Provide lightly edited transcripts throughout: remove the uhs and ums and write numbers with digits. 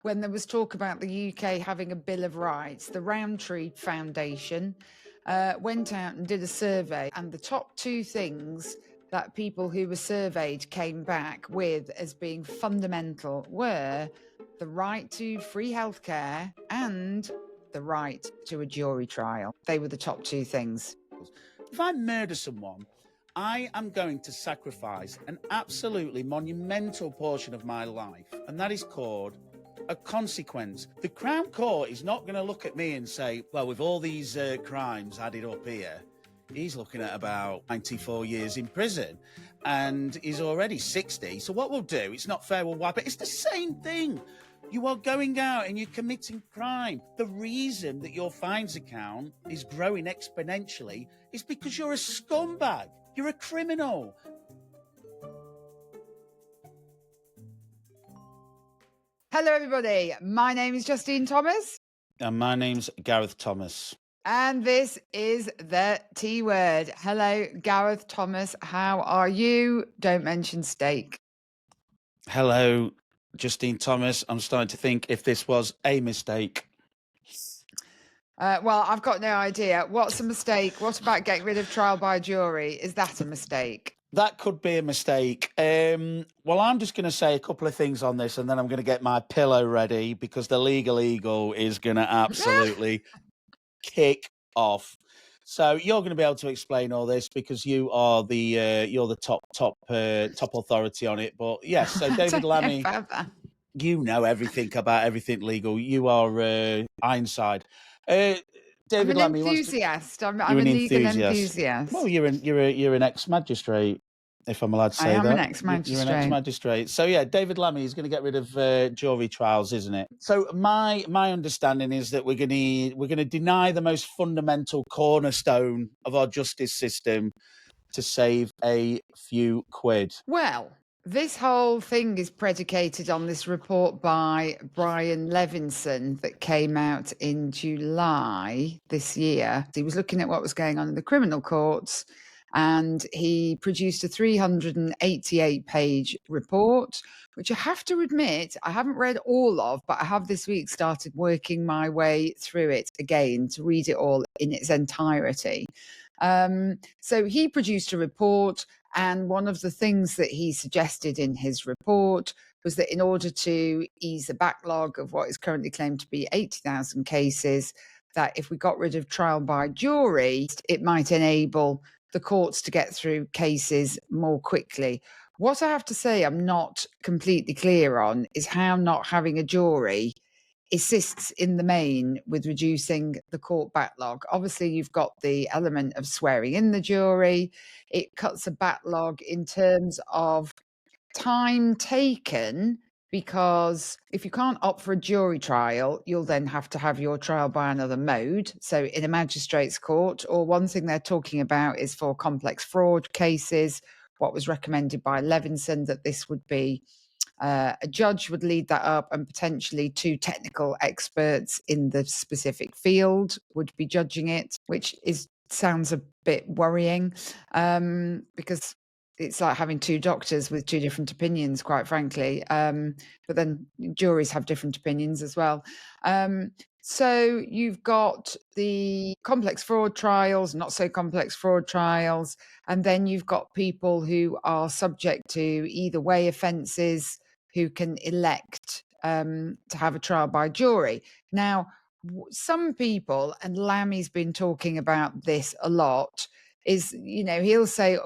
when there was talk about the UK having a Bill of Rights, the Rowntree Foundation went out and did a survey, and the top two things that people who were surveyed came back with as being fundamental were the right to free healthcare and the right to a jury trial. They were the top two things. If I murder someone, I am going to sacrifice an absolutely monumental portion of my life, and that is called a consequence. The Crown Court is not going to look at me and say, well, with all these crimes added up here, he's looking at about 94 years in prison and he's already 60. So what we'll do, it's not fair, we'll wipe it. It's the same thing. You are going out and you're committing crime. The reason that your fines account is growing exponentially is because you're a scumbag. You're a criminal. Hello, everybody. My name is Justine Thomas. And my name's Gareth Thomas. And this is the T word. Hello, Gareth Thomas. How are you? Don't mention steak. Hello, Justine Thomas. I'm starting to think if this was a mistake. Well, I've got no idea. What's a mistake? What about getting rid of trial by jury? Is that a mistake? That could be a mistake. Well, I'm just going to say a couple of things on this and then I'm going to get my pillow ready because the legal eagle is going to absolutely kick off. So you're going to be able to explain all this because you are the top authority on it. But yes, so David Lammy, you know everything about everything legal. You are Ironside. David I'm an Lammy enthusiast. I'm a legal enthusiast. Well, you're an ex-magistrate, if I'm allowed to say that. I am an ex-magistrate. You're an ex-magistrate. So yeah, David Lammy is going to get rid of jury trials, isn't it? So my understanding is that we're going to deny the most fundamental cornerstone of our justice system to save a few quid. Well, this whole thing is predicated on this report by Brian Levinson that came out in July this year. He was looking at what was going on in the criminal courts and he produced a 388-page report, which I have to admit, I haven't read all of, but I have this week started working my way through it again to read it all in its entirety. So he produced a report, and one of the things that he suggested in his report was that in order to ease the backlog of what is currently claimed to be 80,000 cases, that if we got rid of trial by jury, it might enable the courts to get through cases more quickly. What I have to say I'm not completely clear on is how not having a jury assists in the main with reducing the court backlog. Obviously, you've got the element of swearing in the jury. It cuts a backlog in terms of time taken, because if you can't opt for a jury trial, you'll then have to have your trial by another mode. So in a magistrate's court, or one thing they're talking about is for complex fraud cases, what was recommended by Levinson, that this would be a judge would lead that up and potentially two technical experts in the specific field would be judging it, which sounds a bit worrying because it's like having two doctors with two different opinions, quite frankly. But then juries have different opinions as well. So you've got the complex fraud trials, not so complex fraud trials, and then you've got people who are subject to either way offences who can elect to have a trial by jury. Now, some people, and Lammy's been talking about this a lot, is, he'll say,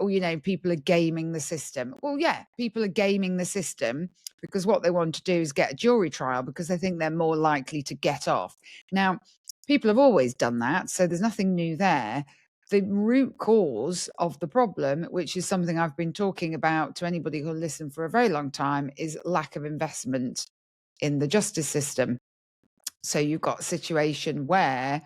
people are gaming the system. Well, yeah, people are gaming the system because what they want to do is get a jury trial because they think they're more likely to get off. Now, people have always done that, so there's nothing new there. The root cause of the problem, which is something I've been talking about to anybody who'll listen for a very long time, is lack of investment in the justice system. So you've got a situation where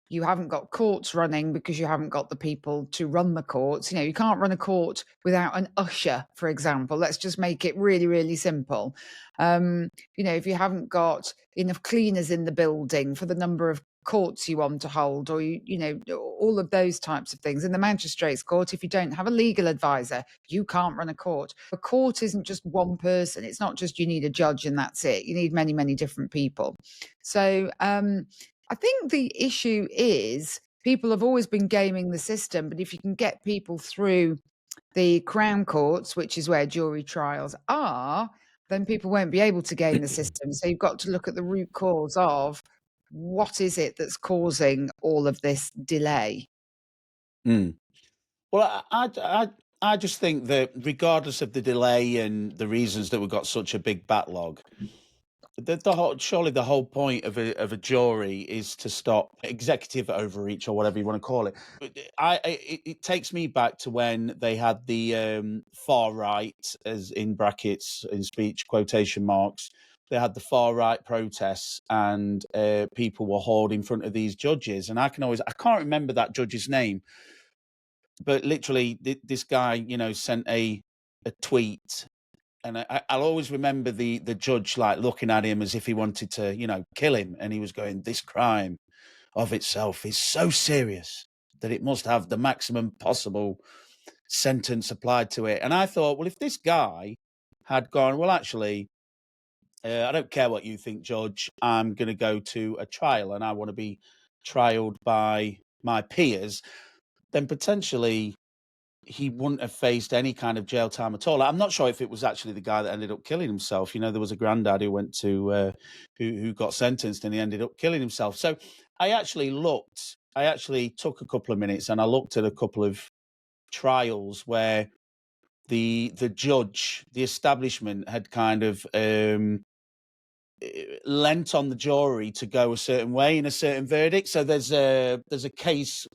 you haven't got courts running because you haven't got the people to run the courts. You can't run a court without an usher, for example. Let's just make it really, really simple. If you haven't got enough cleaners in the building for the number of courts you want to hold, or all of those types of things. In the magistrates court, if you don't have a legal advisor, you can't run a court. A court isn't just one person. It's not just you need a judge and that's it. You need many, many different people. So I think the issue is people have always been gaming the system, but if you can get people through the Crown Courts, which is where jury trials are, then people won't be able to game the system. So you've got to look at the root cause of what is it that's causing all of this delay. Well, I just think that regardless of the delay and the reasons that we've got such a big backlog, surely the whole point of a jury is to stop executive overreach or whatever you want to call it. It takes me back to when they had the far right, as in brackets in speech quotation marks. They had the far right protests, and people were hauled in front of these judges. And I can't remember that judge's name, but literally this guy, sent a tweet. And I'll always remember the judge like looking at him as if he wanted to, kill him. And he was going, "This crime of itself is so serious that it must have the maximum possible sentence applied to it." And I thought, well, if this guy had gone, well, actually, I don't care what you think, Judge, I'm going to go to a trial and I want to be trialed by my peers, then potentially he wouldn't have faced any kind of jail time at all. I'm not sure if it was actually the guy that ended up killing himself. There was a granddad who went to who got sentenced and he ended up killing himself. So I actually took a couple of minutes and I looked at a couple of trials where the judge, the establishment had kind of lent on the jury to go a certain way in a certain verdict. So there's a case,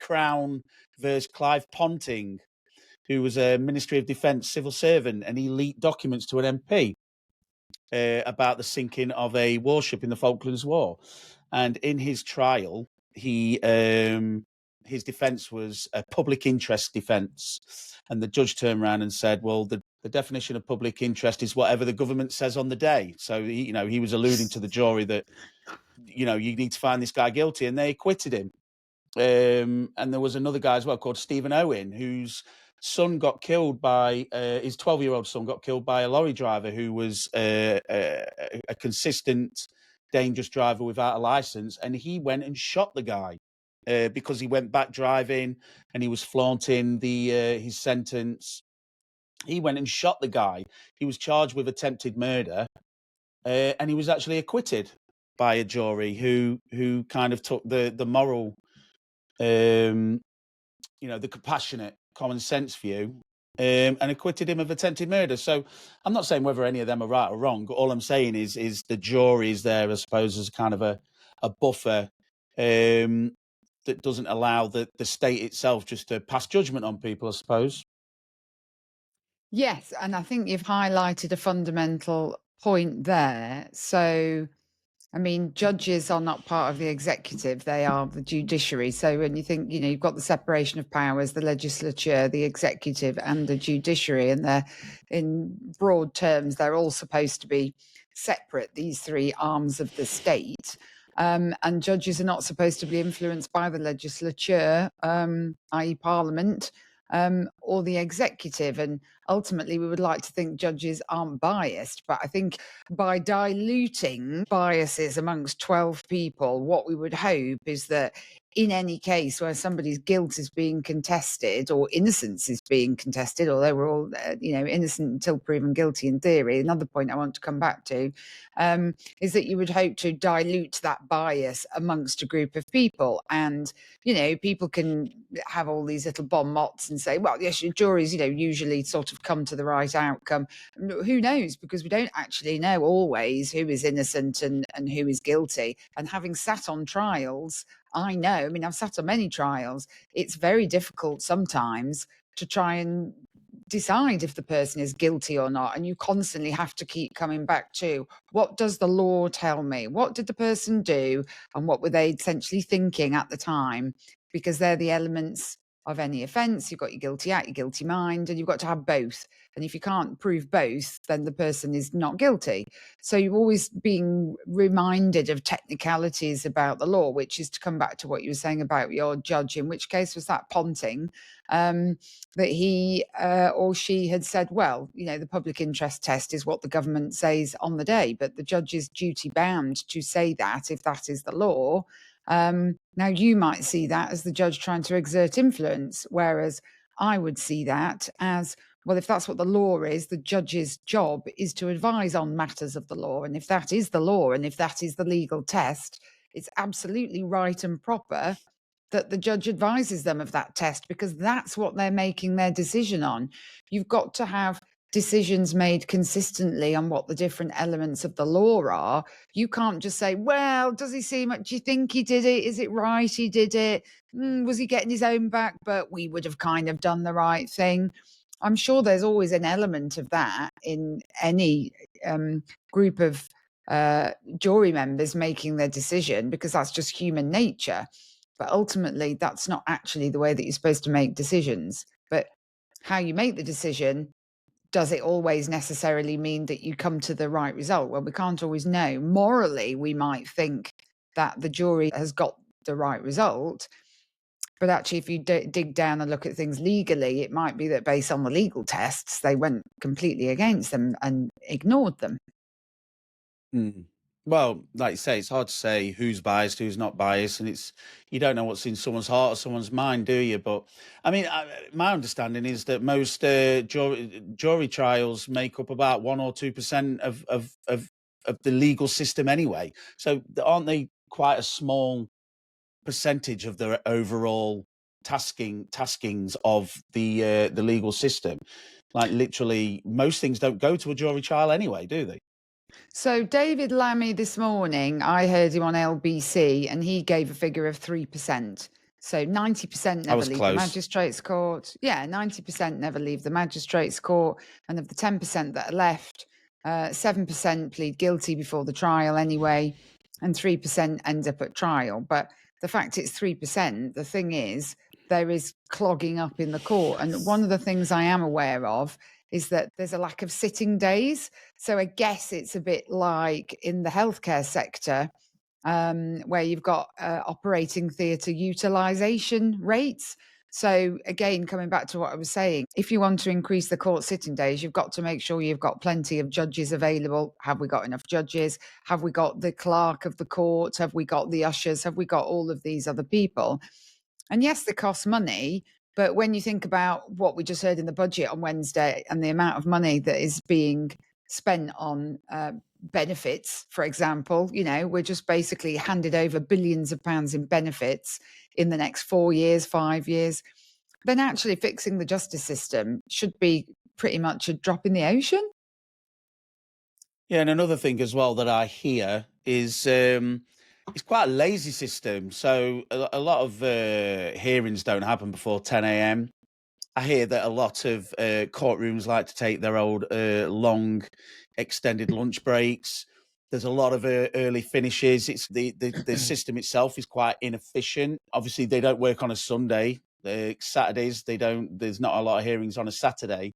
Crown versus Clive Ponting, who was a Ministry of Defence civil servant, and he leaked documents to an MP about the sinking of a warship in the Falklands War. And in his trial, his defence was a public interest defence. And the judge turned around and said, well, the definition of public interest is whatever the government says on the day. So, he was alluding to the jury that, you need to find this guy guilty, and they acquitted him. And there was another guy as well called Stephen Owen, whose son got killed by his 12-year-old son got killed by a lorry driver who was a consistent, dangerous driver without a license, and he went and shot the guy because he went back driving and he was flaunting his sentence. He went and shot the guy. He was charged with attempted murder, and he was actually acquitted by a jury who kind of took the moral, the compassionate, common sense view, and acquitted him of attempted murder. So I'm not saying whether any of them are right or wrong, but all I'm saying is the jury is there, I suppose, as kind of a buffer that doesn't allow the state itself just to pass judgment on people, I suppose. Yes, and I think you've highlighted a fundamental point there. So, I mean, judges are not part of the executive, they are the judiciary. So when you think, you've got the separation of powers, the legislature, the executive, and the judiciary, and they're, in broad terms, they're all supposed to be separate, these three arms of the state. And judges are not supposed to be influenced by the legislature, i.e. Parliament, or the executive. And ultimately, we would like to think judges aren't biased. But I think by diluting biases amongst 12 people, what we would hope is that in any case where somebody's guilt is being contested or innocence is being contested, although we're all, innocent until proven guilty in theory, another point I want to come back to, is that you would hope to dilute that bias amongst a group of people. And, people can have all these little bon mots and say, well, yes, juries, usually sort of come to the right outcome. Who knows? Because we don't actually know always who is innocent and who is guilty. And having sat on trials, I know, I've sat on many trials. It's very difficult sometimes to try and decide if the person is guilty or not. And you constantly have to keep coming back to, what does the law tell me? What did the person do? And what were they essentially thinking at the time? Because they're the elements of any offence. You've got your guilty act, your guilty mind, and you've got to have both. And if you can't prove both, then the person is not guilty. So you're always being reminded of technicalities about the law, which is to come back to what you were saying about your judge, in which case was that Ponting, that he or she had said, well, the public interest test is what the government says on the day, but the judge is duty bound to say that if that is the law. Now, you might see that as the judge trying to exert influence, whereas I would see that as, well, if that's what the law is, the judge's job is to advise on matters of the law. And if that is the law, and if that is the legal test, it's absolutely right and proper that the judge advises them of that test, because that's what they're making their decision on. You've got to have decisions made consistently on what the different elements of the law are. You can't just say, well, does he seem, do you think he did it? Is it right he did it? Was he getting his own back? But we would have kind of done the right thing. I'm sure there's always an element of that in any group of jury members making their decision, because that's just human nature. But ultimately, that's not actually the way that you're supposed to make decisions. But how you make the decision, does it always necessarily mean that you come to the right result? Well, we can't always know. Morally, we might think that the jury has got the right result. But actually, if you dig down and look at things legally, it might be that based on the legal tests, they went completely against them and ignored them. Well, like you say, it's hard to say who's biased, who's not biased, and you don't know what's in someone's heart or someone's mind, do you? But I mean, my understanding is that most jury trials make up about 1 or 2% of the legal system anyway. So aren't they quite a small percentage of the overall taskings of the legal system? Like literally, most things don't go to a jury trial anyway, do they? So David Lammy this morning, I heard him on LBC, and he gave a figure of 3%. So 90% never leave the magistrates' court. Yeah, 90% never leave the magistrates' court. And of the 10% that are left, 7% plead guilty before the trial anyway, and 3% end up at trial. But the fact it's 3%, the thing is, there is clogging up in the court. And one of the things I am aware of is that there's a lack of sitting days. So I guess it's a bit like in the healthcare sector, where you've got operating theatre utilisation rates. So again, coming back to what I was saying, if you want to increase the court sitting days, you've got to make sure you've got plenty of judges available. Have we got enough judges? Have we got the clerk of the court? Have we got the ushers? Have we got all of these other people? And yes, they cost money. But when you think about what we just heard in the budget on Wednesday and the amount of money that is being spent on benefits, for example, we're just basically handed over billions of pounds in benefits in the next 4 years, 5 years, then actually fixing the justice system should be pretty much a drop in the ocean. Yeah, and another thing as well that I hear is it's quite a lazy system. So a lot of hearings don't happen before 10 a.m. I hear that a lot of courtrooms like to take their old long extended lunch breaks. There's a lot of early finishes. It's the system itself is quite inefficient. Obviously, they don't work on a Sunday. Saturdays, they don't. There's not a lot of hearings on a Saturday.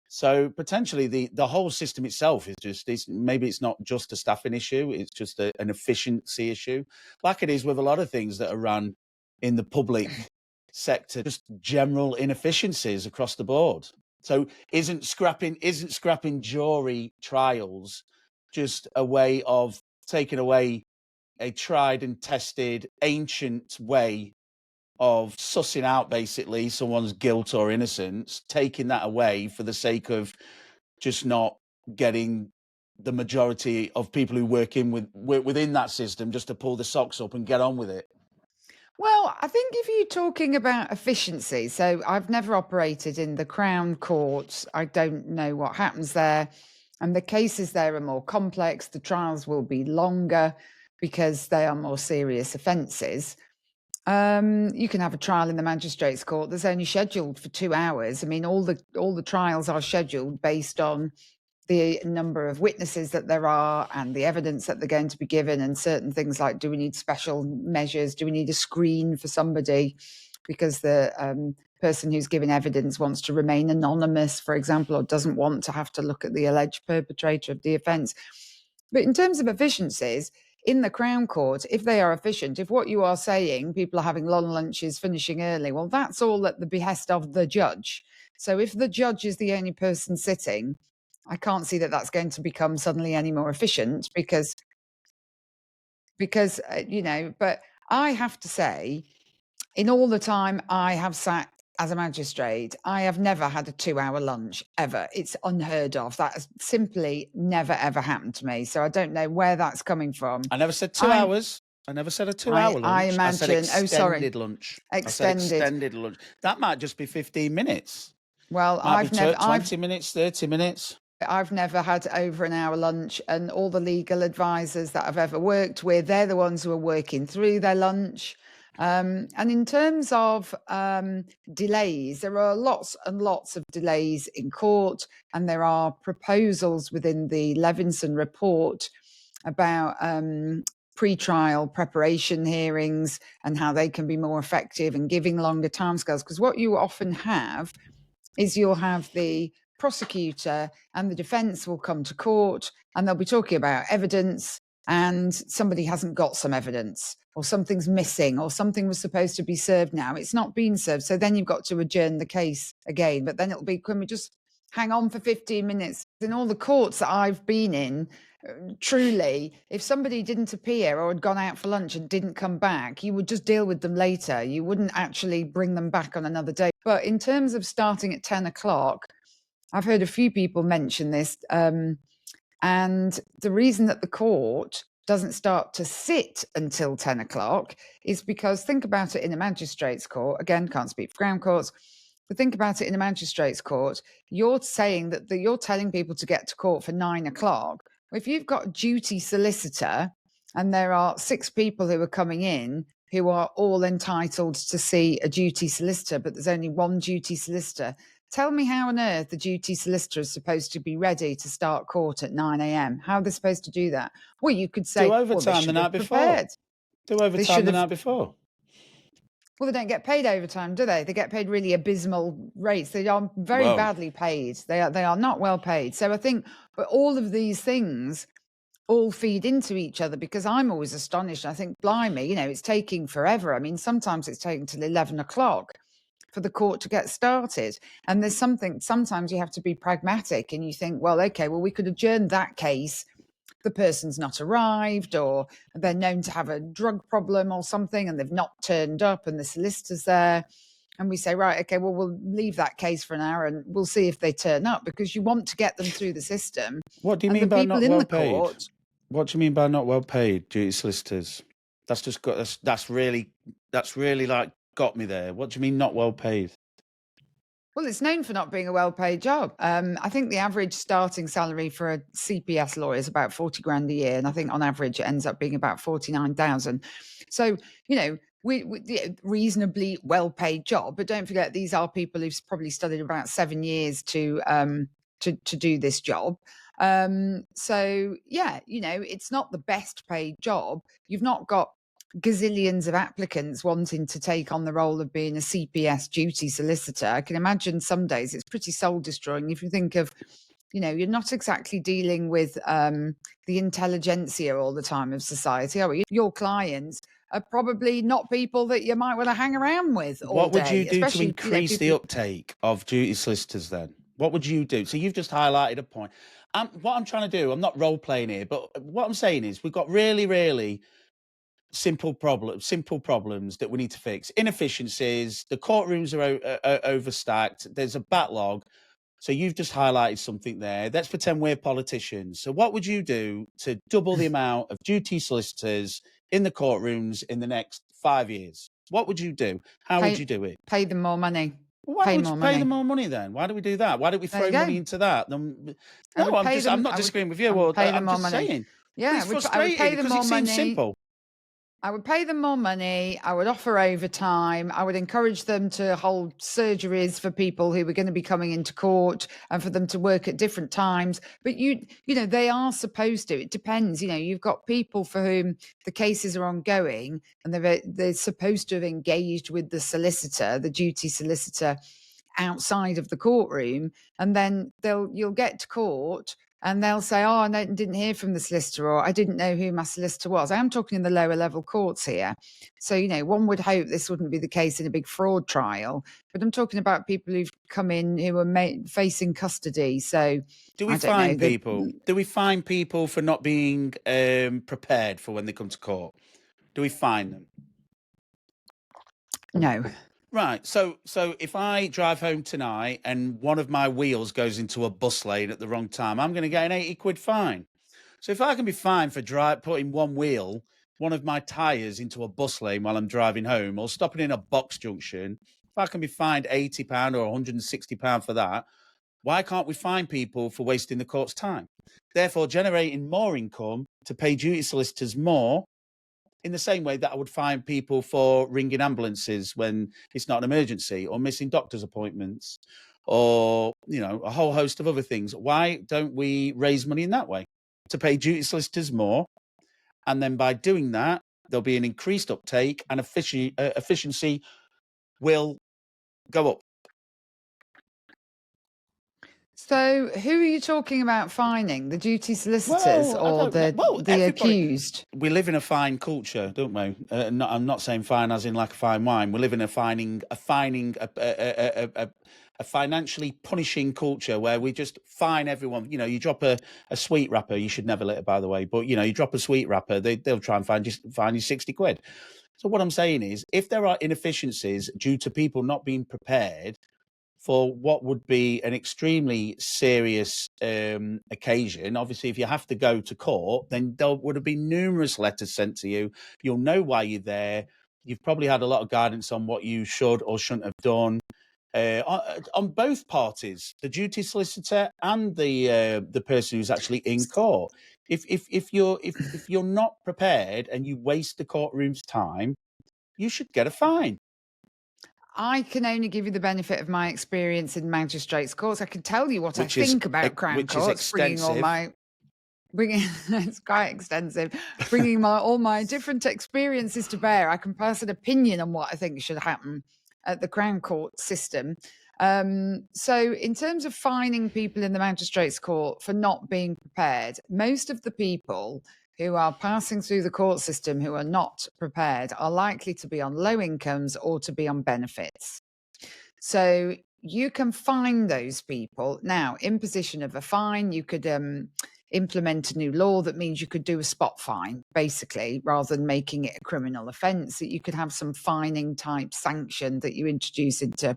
So potentially the whole system itself is maybe it's not just a staffing issue, it's just an efficiency issue, like it is with a lot of things that are run in the public sector, just general inefficiencies across the board. So isn't scrapping jury trials just a way of taking away a tried and tested ancient way of sussing out basically someone's guilt or innocence, taking that away for the sake of just not getting the majority of people who work within that system just to pull the socks up and get on with it? Well, I think if you're talking about efficiency, so I've never operated in the Crown Court. I don't know what happens there. And the cases there are more complex. The trials will be longer because they are more serious offences. You can have a trial in the magistrates' court that's only scheduled for 2 hours. I mean, all the trials are scheduled based on the number of witnesses that there are and the evidence that they're going to be given, and certain things like, do we need special measures? Do we need a screen for somebody because the person who's giving evidence wants to remain anonymous, for example, or doesn't want to have to look at the alleged perpetrator of the offence? But in terms of efficiencies, in the Crown Court, if they are efficient, if what you are saying, people are having long lunches, finishing early, well, that's all at the behest of the judge. So if the judge is the only person sitting, I can't see that that's going to become suddenly any more efficient because but I have to say, in all the time I have sat as a magistrate, I have never had a 2-hour lunch ever. It's unheard of. That has simply never, ever happened to me. So I don't know where that's coming from. I never said 2 hours. I never said a 2-hour lunch. I imagine. I said extended lunch. I said extended lunch. That might just be 15 minutes. Well, I've never 20 minutes, 30 minutes. I've never had over an hour lunch, and all the legal advisors that I've ever worked with, they're the ones who are working through their lunch. And in terms of delays, there are lots and lots of delays in court, and there are proposals within the Levinson Report about pre-trial preparation hearings and how they can be more effective and giving longer timescales. Because what you often have is you'll have the prosecutor and the defence will come to court and they'll be talking about evidence, and somebody hasn't got some evidence, or something's missing, or something was supposed to be served now, it's not been served. So then you've got to adjourn the case again. But then it'll be, can we just hang on for 15 minutes? In all the courts that I've been in, truly, if somebody didn't appear or had gone out for lunch and didn't come back, you would just deal with them later. You wouldn't actually bring them back on another day. But in terms of starting at 10 o'clock, I've heard a few people mention this. And the reason that the court doesn't start to sit until 10 o'clock is because, think about it in a magistrate's court, again, can't speak for Crown courts, but think about it in a magistrate's court, you're saying that you're telling people to get to court for 9 o'clock. If you've got a duty solicitor and there are 6 people who are coming in who are all entitled to see a duty solicitor, but there's only one duty solicitor, tell me how on earth the duty solicitor is supposed to be ready to start court at 9 a.m. How are they supposed to do that? Well, you could say, do overtime the night before. Do overtime the night before. Well, they don't get paid overtime, do they? They get paid really abysmal rates. They are very badly paid. They are not well paid. So I think, but all of these things all feed into each other, because I'm always astonished. I think, blimey, it's taking forever. I mean, sometimes it's taking till 11 o'clock for the court to get started. And there's sometimes you have to be pragmatic and you think, well, okay, well, we could adjourn that case. The person's not arrived, or they're known to have a drug problem or something and they've not turned up and the solicitor's there. And we say, right, okay, well, we'll leave that case for an hour and we'll see if they turn up, because you want to get them through the system. What do you mean by not well paid? What do you mean by not well paid, duty solicitors? That's really like got me there. What do you mean not well paid? Well, it's known for not being a well-paid job. I think the average starting salary for a CPS lawyer is about 40 grand a year, and I think on average it ends up being about 49,000. So, we reasonably well-paid job. But don't forget, these are people who've probably studied about 7 years to do this job. So yeah, it's not the best paid job. You've not got gazillions of applicants wanting to take on the role of being a CPS duty solicitor. I can imagine some days it's pretty soul destroying if you think of, you're not exactly dealing with the intelligentsia all the time of society, are you? Your clients are probably not people that you might want to hang around with all day. What would you do to increase the uptake of duty solicitors then? What would you do? So you've just highlighted a point. What I'm trying to do, I'm not role playing here, but what I'm saying is we've got really, really simple problems that we need to fix. Inefficiencies, the courtrooms are overstacked, there's a backlog. So you've just highlighted something there. Let's pretend we're politicians. So what would you do to double the amount of duty solicitors in the courtrooms in the next 5 years? What would you do? How would you do it? Pay them more money. Why would you pay them more money then? Why do we do that? Why don't we throw money into that? No, I'm not disagreeing with you. I'm just saying. Yeah, it's frustrating because it seems simple. I would pay them more money. I would offer overtime. I would encourage them to hold surgeries for people who were going to be coming into court and for them to work at different times. But they are supposed to. It depends. You've got people for whom the cases are ongoing and they're supposed to have engaged with the solicitor, the duty solicitor, outside of the courtroom, and then you'll get to court and they'll say, oh, I didn't hear from the solicitor, or I didn't know who my solicitor was. I am talking in the lower level courts here. So, one would hope this wouldn't be the case in a big fraud trial, but I'm talking about people who've come in who are facing custody. So Do we fine people? Do we fine people for not being prepared for when they come to court? Do we fine them? No. Right. So if I drive home tonight and one of my wheels goes into a bus lane at the wrong time, I'm going to get an 80 quid fine. So if I can be fined for putting one of my tyres into a bus lane while I'm driving home, or stopping in a box junction, if I can be fined £80 or £160 for that, why can't we fine people for wasting the court's time? Therefore, generating more income to pay duty solicitors more, in the same way that I would fine people for ringing ambulances when it's not an emergency, or missing doctor's appointments, or, a whole host of other things. Why don't we raise money in that way to pay duty solicitors more? And then by doing that, there'll be an increased uptake and efficiency will go up. So, who are you talking about fining? The duty solicitors or the accused? We live in a fine culture, don't we? I'm not saying fine as in like a fine wine. We live in a financially punishing culture where we just fine everyone. You drop a sweet wrapper. You should never litter, by the way. But you drop a sweet wrapper, they'll try and fine you 60 quid. So what I'm saying is, if there are inefficiencies due to people not being prepared for what would be an extremely serious occasion. Obviously, if you have to go to court, then there would have been numerous letters sent to you. You'll know why you're there. You've probably had a lot of guidance on what you should or shouldn't have done. On both parties, the duty solicitor and the person who's actually in court. If you're not prepared and you waste the courtroom's time, you should get a fine. I can only give you the benefit of my experience in magistrates' courts. I can tell you what I think about Crown Courts, it's quite extensive. Bringing all my different experiences to bear, I can pass an opinion on what I think should happen at the Crown Court system. So in terms of fining people in the magistrates' court for not being prepared, most of the people who are passing through the court system who are not prepared are likely to be on low incomes or to be on benefits. So you can fine those people. Now, imposition of a fine, you could implement a new law that means you could do a spot fine, basically, rather than making it a criminal offence, that you could have some fining type sanction that you introduce into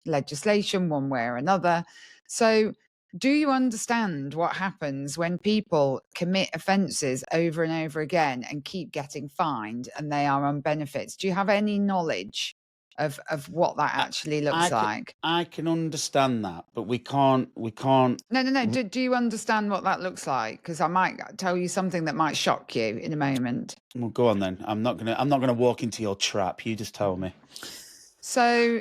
legislation one way or another. So do you understand what happens when people commit offences over and over again and keep getting fined and they are on benefits? Do you have any knowledge of what that actually looks like? I can understand that, but we can't. No. Do you understand what that looks like? Because I might tell you something that might shock you in a moment. Well, go on then. I'm not gonna walk into your trap. You just tell me. So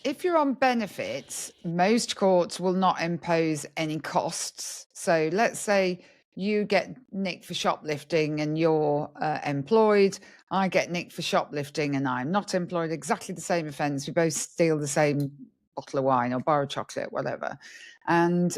if you're on benefits, most courts will not impose any costs. So let's say you get nicked for shoplifting and you're employed. I get nicked for shoplifting and I'm not employed. Exactly the same offence. We both steal the same bottle of wine or bar of chocolate, whatever. And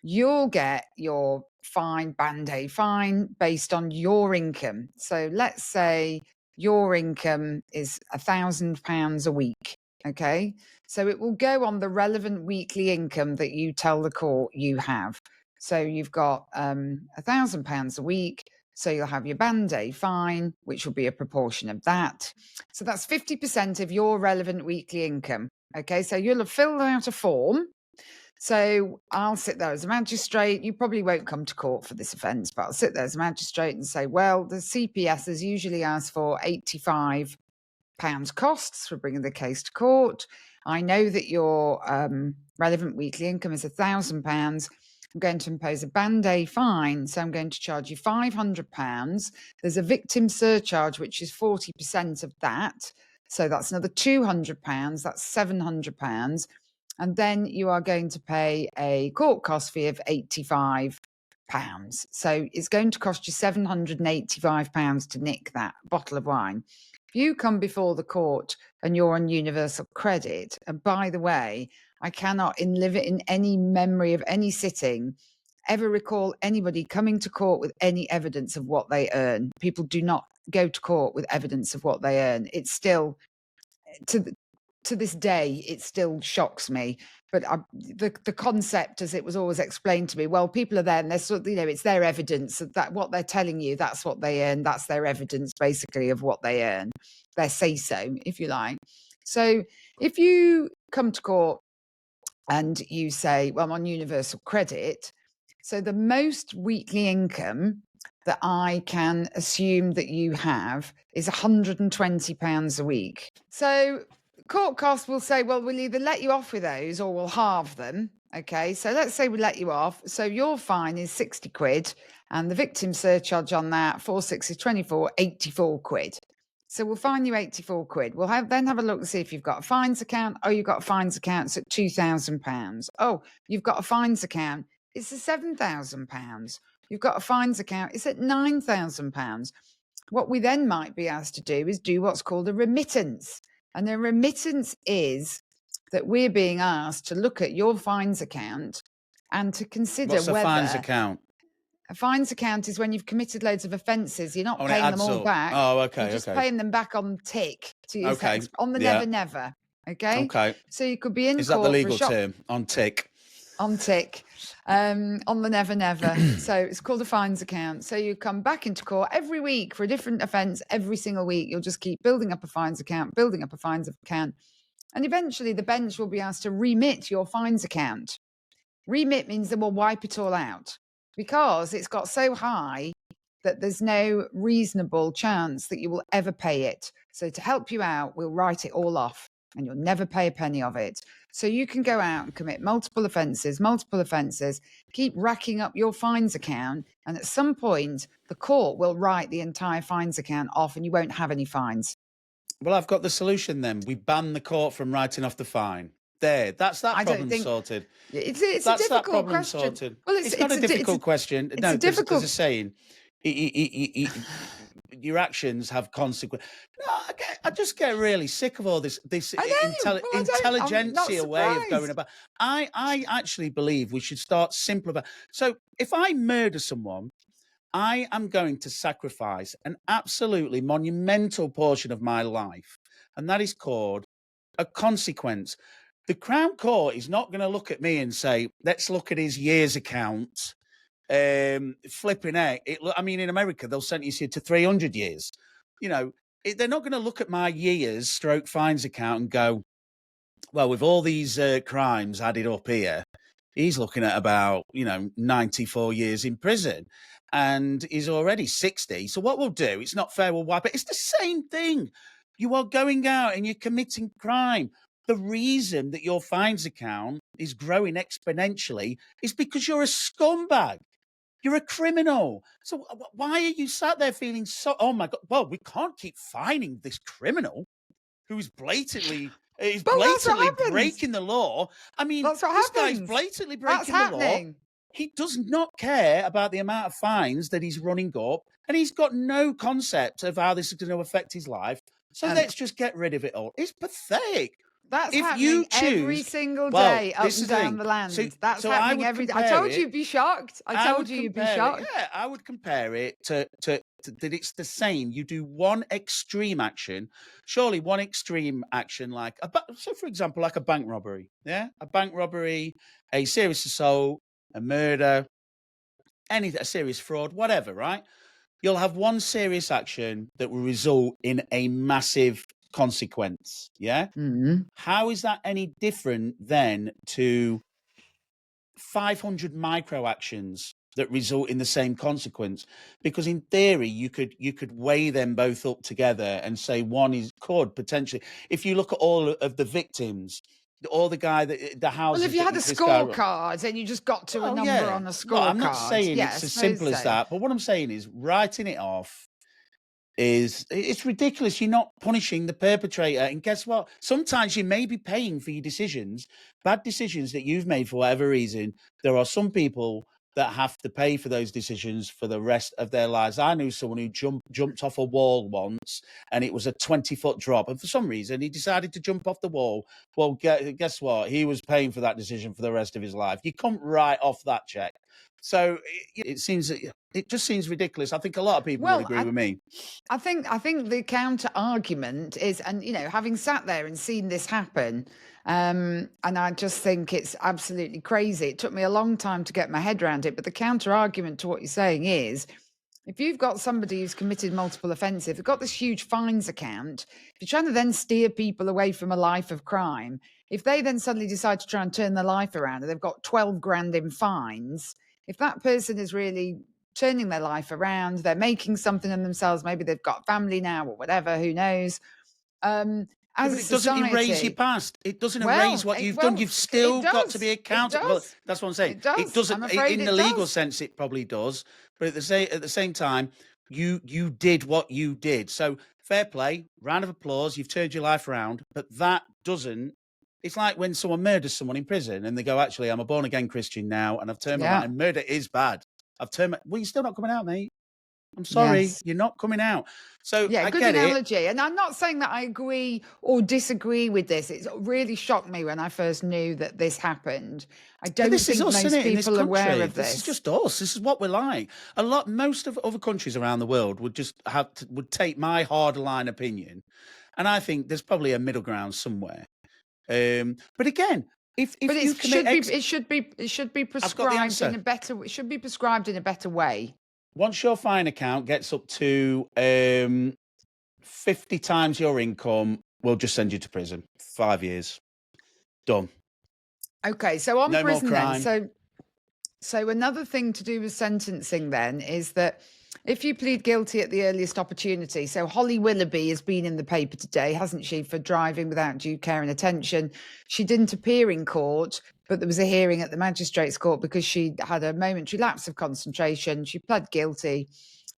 you'll get your fine, Band-Aid fine, based on your income. So let's say your income is £1,000 a week. Okay, so it will go on the relevant weekly income that you tell the court you have. So you've got £1,000 a week. So you'll have your Band-Aid fine, which will be a proportion of that. So that's 50% of your relevant weekly income. Okay, so you'll have filled out a form. So I'll sit there as a magistrate. You probably won't come to court for this offence, but I'll sit there as a magistrate and say, well, the CPS has usually asked for £85 costs for bringing the case to court. I know that your relevant weekly income is £1,000. I'm going to impose a band A fine. So I'm going to charge you £500. There's a victim surcharge, which is 40% of that. So that's another £200. That's £700. And then you are going to pay a court cost fee of £85. So it's going to cost you £785 to nick that bottle of wine. If you come before the court and you're on universal credit, and by the way, I cannot in any memory of any sitting ever recall anybody coming to court with any evidence of what they earn. People do not go to court with evidence of what they earn. It's still, to this day, it still shocks me. But the concept, as it was always explained to me, well, people are there and they're sort of, it's their evidence that what they're telling you, that's what they earn. That's their evidence, basically, of what they earn. Their say-so, if you like. So if you come to court and you say, well, I'm on universal credit, so the most weekly income that I can assume that you have is £120 a week. So court costs will say, well, we'll either let you off with those or we'll halve them. Okay, so let's say we let you off. So your fine is 60 quid and the victim surcharge on that, 4, 6 is 24, 84 quid. So we'll fine you 84 quid. We'll then have a look and see if you've got a fines account. Oh, you've got a fines account, it's at £2,000. Oh, you've got a fines account, it's at £7,000. You've got a fines account, it's at £9,000. What we then might be asked to do is do what's called a remittance. And a remittance is that we're being asked to look at your fines account and to consider What's a whether... fines account? A fines account is when you've committed loads of offences. You're not paying them all back. Oh, okay, You're just paying them back on tick. On the never. Okay? Okay. So you could be in court. Is that the legal term? On tick? On tick. On the never. So it's called a fines account. So you come back into court every week for a different offence. Every single week, you'll just keep building up a fines account. And eventually the bench will be asked to remit your fines account. Remit means they will wipe it all out, because it's got so high that there's no reasonable chance that you will ever pay it. So to help you out, we'll write it all off and you'll never pay a penny of it. So you can go out and commit multiple offences, keep racking up your fines account, and at some point the court will write the entire fines account off and you won't have any fines. Well, I've got the solution then. We ban the court from writing off the fine. There, that's that problem sorted. It's a difficult question. Sorted. Well, it's not a difficult question. No, there's a saying. Your actions have consequences. No, I just get really sick of all this intelligentsia way of going about. I actually believe we should start simplifying. So if I murder someone, I am going to sacrifice an absolutely monumental portion of my life, and that is called a consequence. The Crown Court is not going to look at me and say, let's look at his year's account. Flipping out. I mean, in America, they'll sentence you to 300 years. They're not going to look at my years / fines account and go, well, with all these crimes added up here, he's looking at about, 94 years in prison and he's already 60. So what we'll do, it's not fair, we'll wipe it. It's the same thing. You are going out and you're committing crime. The reason that your fines account is growing exponentially is because you're a scumbag. You're a criminal. So why are you sat there feeling so, oh my God, well, we can't keep fining this criminal who's blatantly breaking the law. I mean, this guy's blatantly breaking the law. He does not care about the amount of fines that he's running up, and he's got no concept of how this is going to affect his life. So let's just get rid of it all. It's pathetic. That's happening every single day up and down the land. That's happening every day. I told you you'd be shocked. I told you you'd be shocked. Yeah, I would compare it to that it's the same. You do one extreme action, surely one extreme action so for example, like a bank robbery. Yeah, a bank robbery, a serious assault, a murder, a serious fraud, whatever, right? You'll have one serious action that will result in a massive consequence. Yeah. Mm-hmm. How is that any different then to 500 micro actions that result in the same consequence? Because in theory, you could weigh them both up together and say one could potentially, if you look at all of the victims or the guy that the houses. Well, if you had a this guy. scorecard and you just got to a Well, number yeah. on a Look, I'm not scorecard, saying yeah, it's I as suppose simple as so. that, but what I'm saying is writing it off is it's ridiculous. You're not punishing the perpetrator, and guess what? Sometimes you may be paying for your decisions, bad decisions that you've made for whatever reason. There are some people that have to pay for those decisions for the rest of their lives. I knew someone who jumped off a wall once, and it was a 20-foot drop, and for some reason he decided to jump off the wall. Well, guess what? He was paying for that decision for the rest of his life. You can't write off that check. So it just seems ridiculous. I think a lot of people would agree with me. I think the counter argument is, and having sat there and seen this happen, and I just think it's absolutely crazy. It took me a long time to get my head around it, but the counter argument to what you're saying is, if you've got somebody who's committed multiple offences, they've got this huge fines account, if you're trying to then steer people away from a life of crime, if they then suddenly decide to try and turn their life around and they've got 12 grand in fines, if that person is really turning their life around, they're making something of themselves, maybe they've got family now or whatever, who knows. As but it doesn't erase your past. It doesn't erase what you've done. You've still got to be accountable. That's what I'm saying. It doesn't. In the legal sense, it probably does. But at the same time, you did what you did. So fair play, round of applause. You've turned your life around. But that doesn't. It's like when someone murders someone in prison and they go, actually, I'm a born again Christian now, and I've turned my life. And murder is bad. Well, you're still not coming out, mate. I'm sorry, you're not coming out. So yeah, I good get analogy. it. And I'm not saying that I agree or disagree with this. It really shocked me when I first knew that this happened. I don't think most people are aware of this. This is just us. This is what we're like. Most of other countries around the world would just would take my hardline opinion, and I think there's probably a middle ground somewhere. But again, if you commit, it should be prescribed in a better. It should be prescribed in a better way. Once your fine account gets up to 50 times your income, we'll just send you to prison. 5 years. Done. Okay, so on no prison more crime. Then. So another thing to do with sentencing then is that if you plead guilty at the earliest opportunity, so Holly Willoughby has been in the paper today, hasn't she, for driving without due care and attention. She didn't appear in court, but there was a hearing at the magistrates' court because she had a momentary lapse of concentration. She pled guilty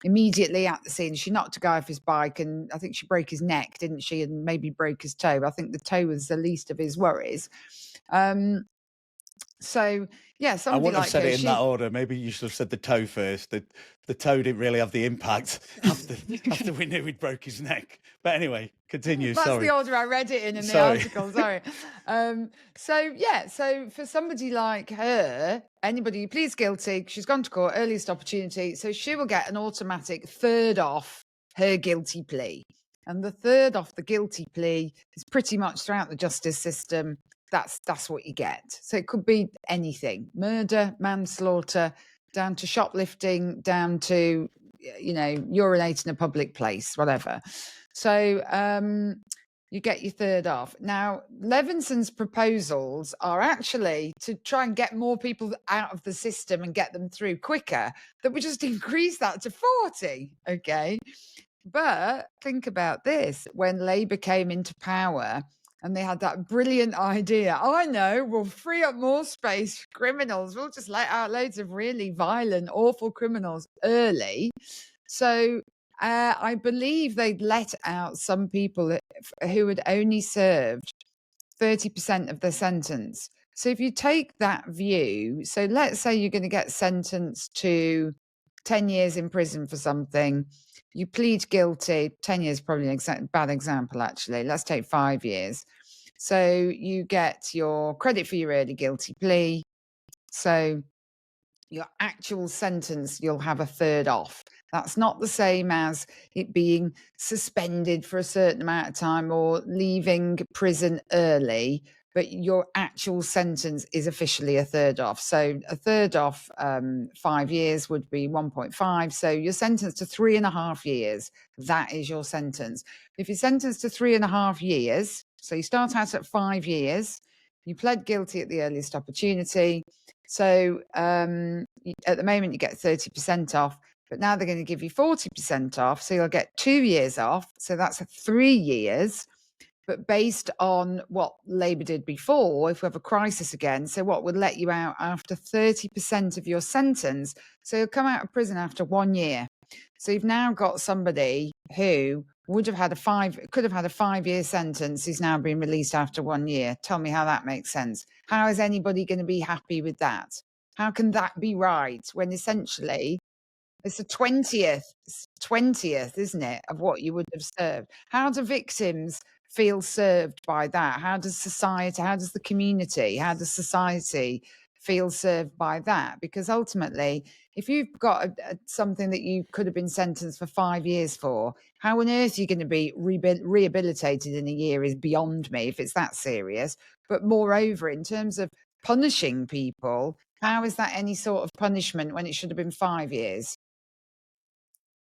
immediately at the scene. She knocked a guy off his bike, and I think she broke his neck, didn't she, and maybe broke his toe. I think the toe was the least of his worries. So yeah, I wouldn't have said it in that order. Maybe you should have said the toe first. The toe didn't really have the impact after we knew he'd broke his neck. But anyway, continue. That's the order I read it in the article. Sorry. So for somebody like her, anybody who pleads guilty, she's gone to court, earliest opportunity, so she will get an automatic third off her guilty plea. And the third off the guilty plea is pretty much throughout the justice system. That's what you get. So it could be anything: murder, manslaughter, down to shoplifting, down to urinating in a public place, whatever. So you get your third off. Now, Levinson's proposals are actually to try and get more people out of the system and get them through quicker, that we just increase that to 40. Okay. But think about this: when Labour came into power, and they had that brilliant idea. I know, we'll free up more space for criminals. We'll just let out loads of really violent, awful criminals early. So I believe they'd let out some people who had only served 30% of their sentence. So if you take that view, so let's say you're going to get sentenced to 10 years in prison for something. You plead guilty. 10 years probably a bad example, actually. Let's take 5 years. So you get your credit for your early guilty plea. So your actual sentence, you'll have a third off. That's not the same as it being suspended for a certain amount of time or leaving prison early, but your actual sentence is officially a third off. So a third off 5 years would be 1.5. So you're sentenced to 3.5 years. That is your sentence. If you're sentenced to 3.5 years, so you start out at 5 years, you pled guilty at the earliest opportunity. So at the moment you get 30% off, but now they're going to give you 40% off. So you'll get 2 years off. So that's 3 years. But based on what Labour did before, if we have a crisis again, so what would let you out after 30% of your sentence? So you'll come out of prison after 1 year. So you've now got somebody who could have had a 5-year sentence who's now been released after 1 year. Tell me how that makes sense. How is anybody going to be happy with that? How can that be right when essentially it's the 20th, isn't it, of what you would have served? How do victims feel served by that? How does society, how does the community, how does society feel served by that? Because ultimately, if you've got something that you could have been sentenced for 5 years for, how on earth are you going to be rehabilitated in a year is beyond me if it's that serious. But moreover, in terms of punishing people, how is that any sort of punishment when it should have been 5 years?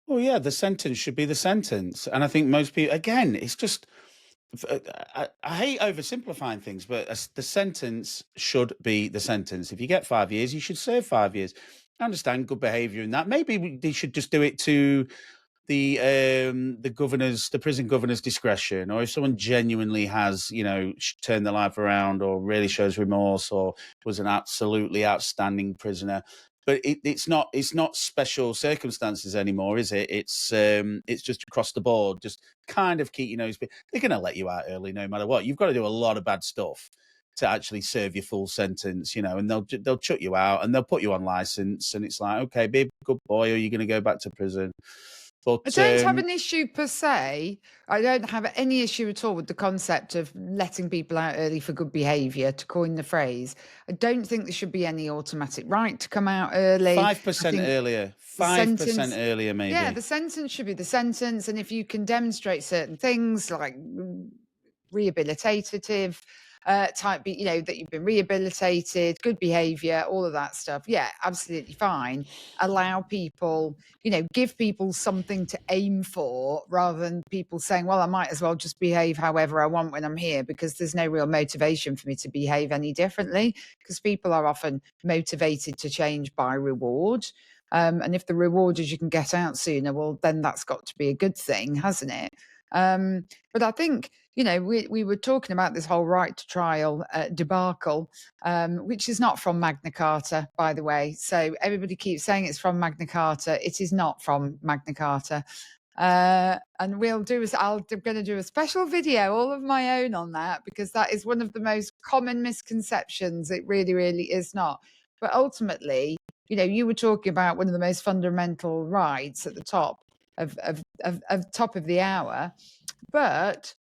Well, yeah, the sentence should be the sentence. And I think most people, again, it's just, I hate oversimplifying things, but the sentence should be the sentence. If you get 5 years, you should serve 5 years. I understand good behaviour in that. Maybe they should just do it to the prison governor's discretion, or if someone genuinely has, turned their life around, or really shows remorse, or was an absolutely outstanding prisoner. But it's not special circumstances anymore, is it? It's just across the board. Just kind of keep your nose. They're going to let you out early, no matter what. You've got to do a lot of bad stuff to actually serve your full sentence, and they'll chuck you out and they'll put you on license, and it's like, okay, be a good boy, or you're going to go back to prison. But I don't have an issue per se. I don't have any issue at all with the concept of letting people out early for good behaviour, to coin the phrase. I don't think there should be any automatic right to come out early. 5% earlier. 5% earlier, maybe. Yeah, the sentence should be the sentence. And if you can demonstrate certain things like rehabilitative type, that you've been rehabilitated, good behaviour, all of that stuff. Yeah, absolutely fine. Allow people, give people something to aim for rather than people saying, well, I might as well just behave however I want when I'm here, because there's no real motivation for me to behave any differently, because people are often motivated to change by reward. And if the reward is you can get out sooner, well, then that's got to be a good thing, hasn't it? But I think, we were talking about this whole right to trial debacle, which is not from Magna Carta, by the way. So everybody keeps saying it's from Magna Carta. It is not from Magna Carta. And I'm going to do a special video all of my own on that, because that is one of the most common misconceptions. It really, really is not. But ultimately, you were talking about one of the most fundamental rights at the top of top of the hour. But,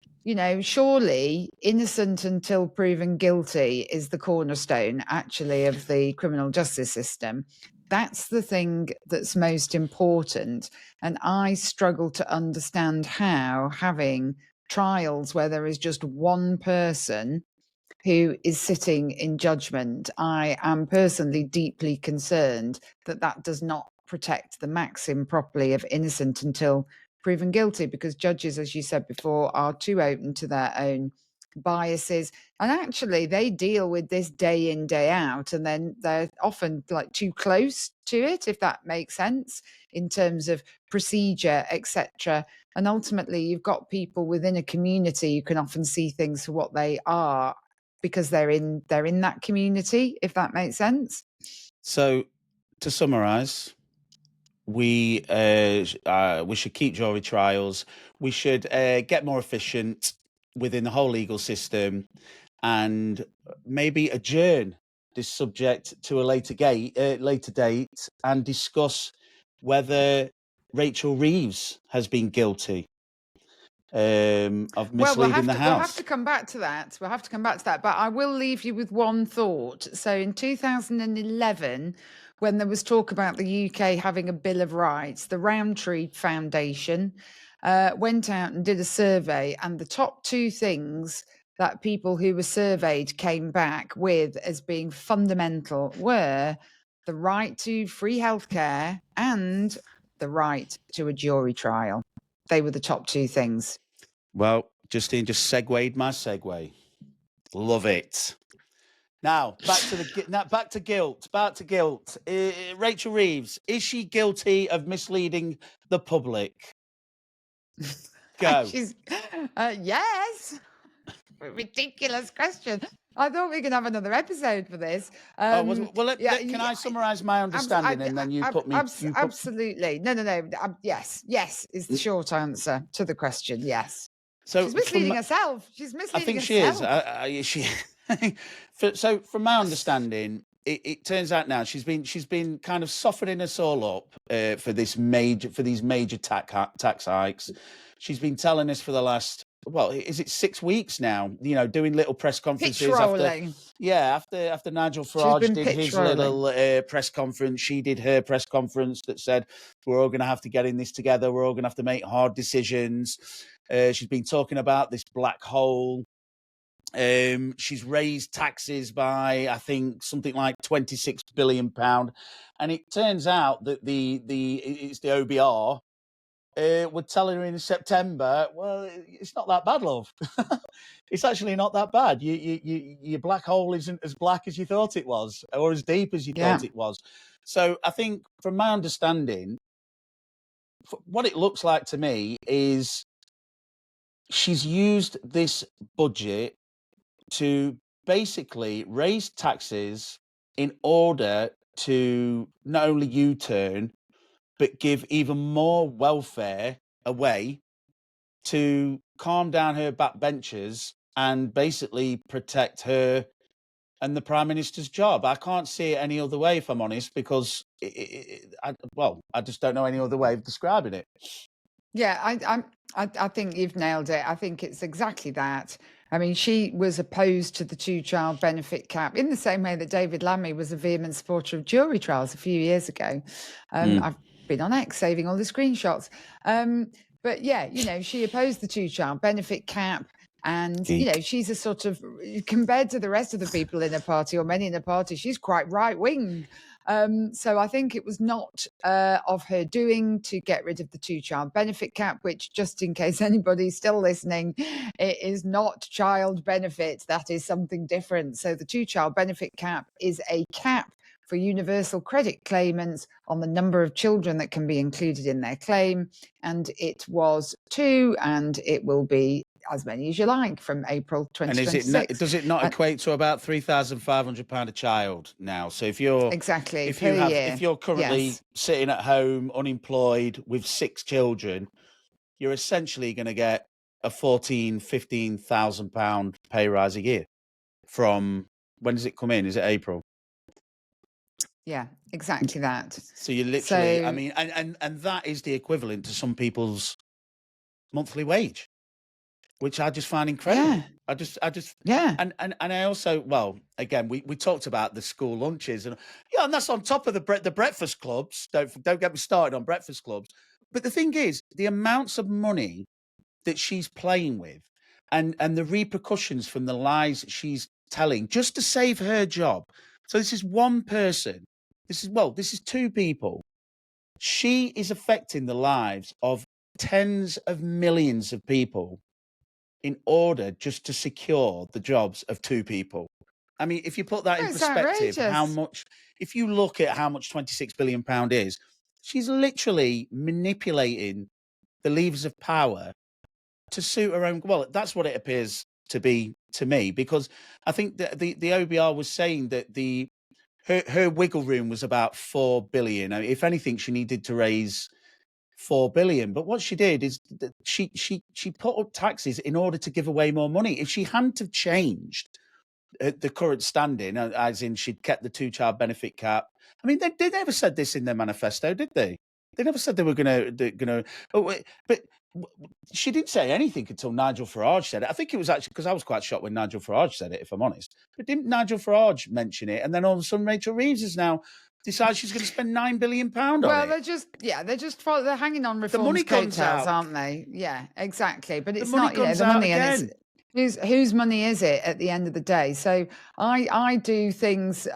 surely innocent until proven guilty is the cornerstone, actually, of the criminal justice system. That's the thing that's most important. And I struggle to understand how having trials where there is just one person who is sitting in judgment, I am personally deeply concerned that that does not protect the maxim properly of innocent until proven guilty, because judges, as you said before, are too open to their own biases, and actually they deal with this day in, day out, and then they're often like too close to it, if that makes sense, in terms of procedure, etc. And ultimately you've got people within a community who can often see things for what they are because they're in that community, if that makes sense. So, to summarise, we should keep jury trials. We should get more efficient within the whole legal system, and maybe adjourn this subject to a later date, and discuss whether Rachel Reeves has been guilty of misleading the House. We'll have to come back to that. But I will leave you with one thought. So in 2011, when there was talk about the UK having a Bill of Rights, the Roundtree Foundation went out and did a survey, and the top two things that people who were surveyed came back with as being fundamental were the right to free healthcare and the right to a jury trial. They were the top two things. Well, Justine just segued my segue. Love it. Now, back to guilt. Rachel Reeves, is she guilty of misleading the public? Go. Yes. ridiculous question. I thought we could have another episode for this. Can I summarise my understanding and then you put me? Absolutely. No. Yes is the short answer to the question. Yes. So she's misleading herself. She's misleading herself. I think she is. So from my understanding, it turns out now she's been kind of softening us all up for these major tax hikes. She's been telling us for the last, well, is it 6 weeks now? You know, doing little press conferences after Nigel Farage did his little press conference. She did her press conference that said we're all going to have to get in this together. We're all going to have to make hard decisions. She's been talking about this black hole. She's raised taxes by, I think, something like £26 billion, and it turns out that it's the OBR. We're telling her in September, well, it's not that bad, love. It's actually not that bad. Your black hole isn't as black as you thought it was, or as deep as you thought it was. So I think, from my understanding, what it looks like to me is she's used this budget to basically raise taxes in order to not only U-turn, but give even more welfare away to calm down her backbenchers and basically protect her and the Prime Minister's job. I can't see it any other way, if I'm honest, because I just don't know any other way of describing it. Yeah, I think you've nailed it. I think it's exactly that. I mean, she was opposed to the two-child benefit cap in the same way that David Lammy was a vehement supporter of jury trials a few years ago. I've been on X saving all the screenshots. But yeah, you know, she opposed the two-child benefit cap. And, you know, she's a sort of, compared to the rest of the people in her party, or many in her party, she's quite right-wing. So I think it was not of her doing to get rid of the two-child benefit cap, which, just in case anybody's still listening, it is not child benefit. That is something different. So the two-child benefit cap is a cap for universal credit claimants on the number of children that can be included in their claim. And it was 2, and it will be as many as you like from April 2026. And does it not equate to about £3,500 a child now? So if you're if you're currently sitting at home unemployed with 6 children, you're essentially going to get a £14,000-15,000 pay rise a year. From when does it come in? Is it April? Yeah, exactly that. So you literally, I mean, and that is the equivalent to some people's monthly wage, which I just find incredible. Yeah. And I also, well, again, we talked about the school lunches, and and that's on top of the breakfast clubs. Don't get me started on breakfast clubs. But the thing is, the amounts of money that she's playing with, and the repercussions from the lies she's telling just to save her job. So this is one person. This is 2 people. She is affecting the lives of tens of millions of people in order just to secure the jobs of 2 people. I mean, if you put that in perspective, if you look at how much £26 billion is, she's literally manipulating the levers of power to suit her own. Well, that's what it appears to be to me, because I think that the OBR was saying that her wiggle room was about 4 billion. If anything, she needed to raise 4 billion. But what she did is that she put up taxes in order to give away more money. If she hadn't have changed the current standing, as in she'd kept the two-child benefit cap. I mean, they never said this in their manifesto, did they? They never said they were going to. But she didn't say anything until Nigel Farage said it. I think it was actually because I was quite shocked when Nigel Farage said it, if I'm honest. But didn't Nigel Farage mention it? And then all of a sudden, Rachel Reeves has now decided she's going to spend £9 billion on it. Well, they're hanging on reform's coattails, aren't they? Yeah, exactly. But it's not, the money, and it's whose money is it at the end of the day? So I do things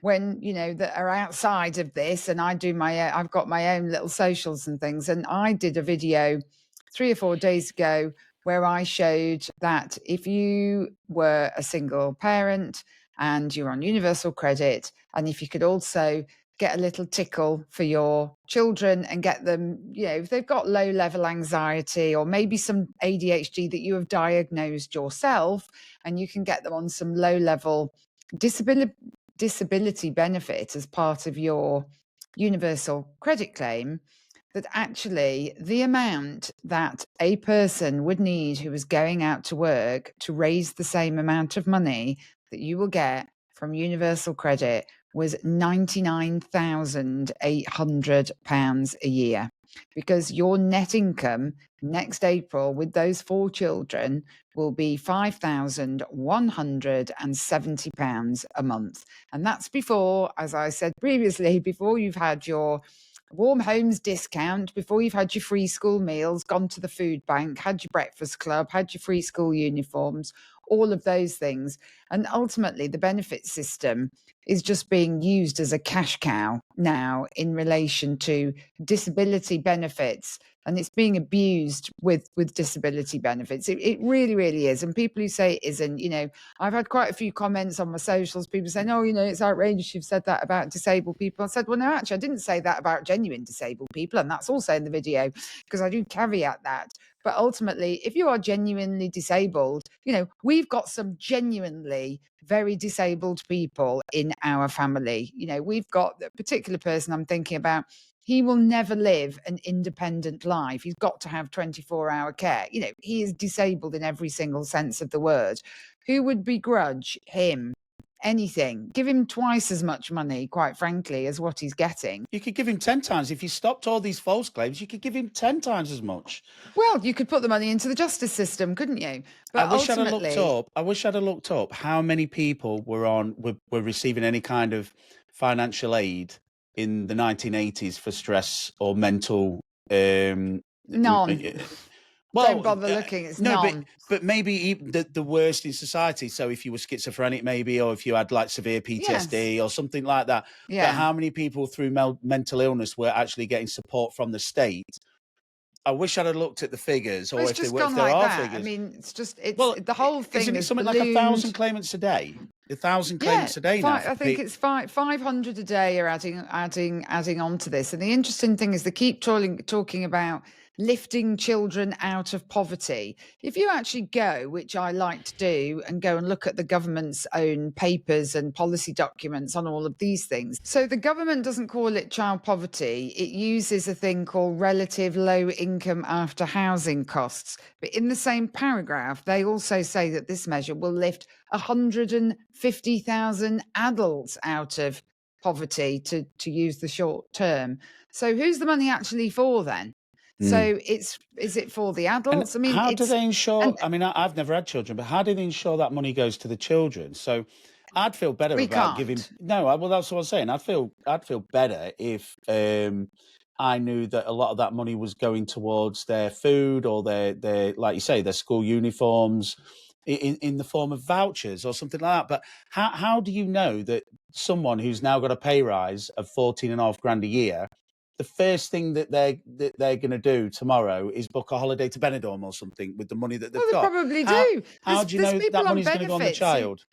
when that are outside of this, and I've got my own little socials and things, and I did a video 3 or 4 days ago where I showed that if you were a single parent and you're on universal credit, and if you could also get a little tickle for your children and get them, if they've got low level anxiety or maybe some ADHD that you have diagnosed yourself, and you can get them on some low level disability benefit as part of your universal credit claim, that actually the amount that a person would need who is going out to work to raise the same amount of money that you will get from universal credit was £99,800 a year, because your net income next April with those 4 children will be £5,170 a month. And that's before, as I said previously, before you've had your warm homes discount, before you've had your free school meals, gone to the food bank, had your breakfast club, had your free school uniforms, all of those things. And ultimately, the benefit system is just being used as a cash cow now in relation to disability benefits. And it's being abused with disability benefits. It really, really is. And people who say it isn't, I've had quite a few comments on my socials, people saying, oh, it's outrageous you've said that about disabled people. I said, well, no, actually, I didn't say that about genuine disabled people. And that's also in the video, because I do caveat that. But ultimately, if you are genuinely disabled, we've got some genuinely very disabled people in our family. We've got the particular person I'm thinking about. He will never live an independent life. He's got to have 24-hour care. He is disabled in every single sense of the word. Who would begrudge him anything? Give him twice as much money, quite frankly, as what he's getting. You could give him 10 times. If you stopped all these false claims, you could give him 10 times as much. Well, you could put the money into the justice system, couldn't you? But I wish I'd have looked up how many people were receiving any kind of financial aid in the 1980s for stress or mental. None. Well, don't bother looking. It's none. But maybe the worst in society. So if you were schizophrenic, maybe, or if you had like severe PTSD or something like that. Yeah. But how many people through mental illness were actually getting support from the state? I wish I'd have looked at the figures, or if there are figures. I mean, the whole thing. Isn't it something like 1,000 claiments a day? 1,000 claimants a day now. I think it's 500 a day are adding on to this. And the interesting thing is they keep talking about lifting children out of poverty. If you actually go, which I like to do, and go and look at the government's own papers and policy documents on all of these things. So the government doesn't call it child poverty. It uses a thing called relative low income after housing costs. But in the same paragraph, they also say that this measure will lift 150,000 adults out of poverty, to use the short term. So who's the money actually for then? So is it for the adults? And how do they ensure? I've never had children, but how do they ensure that money goes to the children? So I'd feel better giving. No, well, that's what I'm saying. I'd feel better if I knew that a lot of that money was going towards their food or their like you say, their school uniforms, in the form of vouchers or something like that. But how do you know that someone who's now got a pay rise of 14.5 grand a year, the first thing that they're going to do tomorrow is book a holiday to Benidorm or something with the money that they've got? They probably do. How do you know that money's going to go on the child?